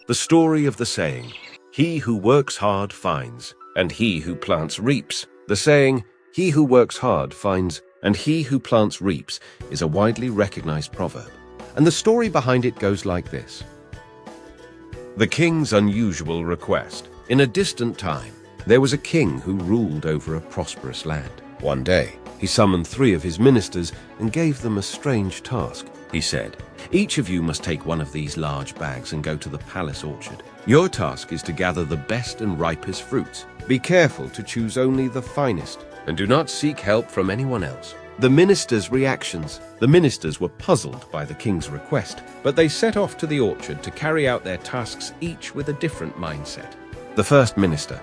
The story of the saying, "He who works hard finds, and he who plants reaps." The saying, "He who works hard finds, and he who plants reaps," is a widely recognized proverb. And the story behind it goes like this. The king's unusual request. In a distant time, there was a king who ruled over a prosperous land. One day, he summoned 3 of his ministers and gave them a strange task. He said, "Each of you must take one of these large bags and go to the palace orchard. Your task is to gather the best and ripest fruits. Be careful to choose only the finest, and do not seek help from anyone else." The ministers' reactions. The ministers were puzzled by the king's request, but they set off to the orchard to carry out their tasks, each with a different mindset. The first minister.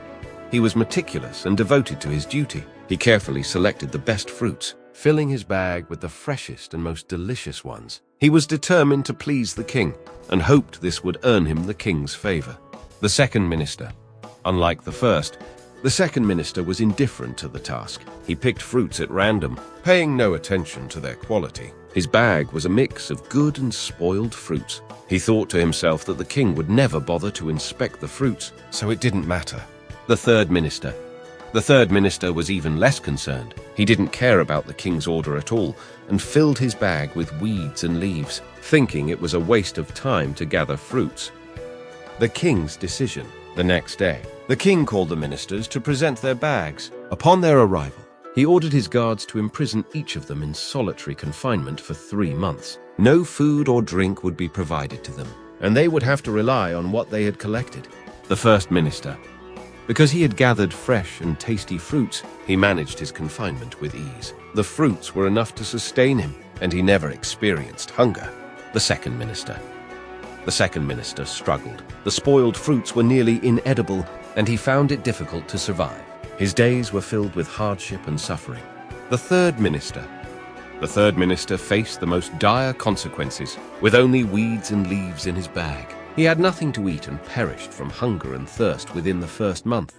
He was meticulous and devoted to his duty. He carefully selected the best fruits, filling his bag with the freshest and most delicious ones. He was determined to please the king and hoped this would earn him the king's favor. The second minister. Unlike the first, the second minister was indifferent to the task. He picked fruits at random, paying no attention to their quality. His bag was a mix of good and spoiled fruits. He thought to himself that the king would never bother to inspect the fruits, so it didn't matter. The third minister. The third minister was even less concerned. He didn't care about the king's order at all and filled his bag with weeds and leaves, thinking it was a waste of time to gather fruits. The king's decision. The next day, the king called the ministers to present their bags. Upon their arrival, he ordered his guards to imprison each of them in solitary confinement for 3 months. No food or drink would be provided to them, and they would have to rely on what they had collected. The first minister. Because he had gathered fresh and tasty fruits, he managed his confinement with ease. The fruits were enough to sustain him, and he never experienced hunger. The second minister. The second minister struggled. The spoiled fruits were nearly inedible, and he found it difficult to survive. His days were filled with hardship and suffering. The third minister. The third minister faced the most dire consequences, with only weeds and leaves in his bag. He had nothing to eat and perished from hunger and thirst within the first month.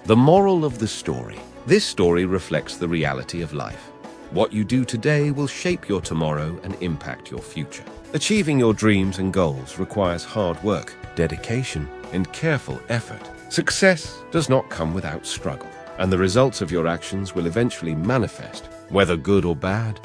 The moral of the story. This story reflects the reality of life. What you do today will shape your tomorrow and impact your future. Achieving your dreams and goals requires hard work, dedication, and careful effort. Success does not come without struggle, and the results of your actions will eventually manifest, whether good or bad.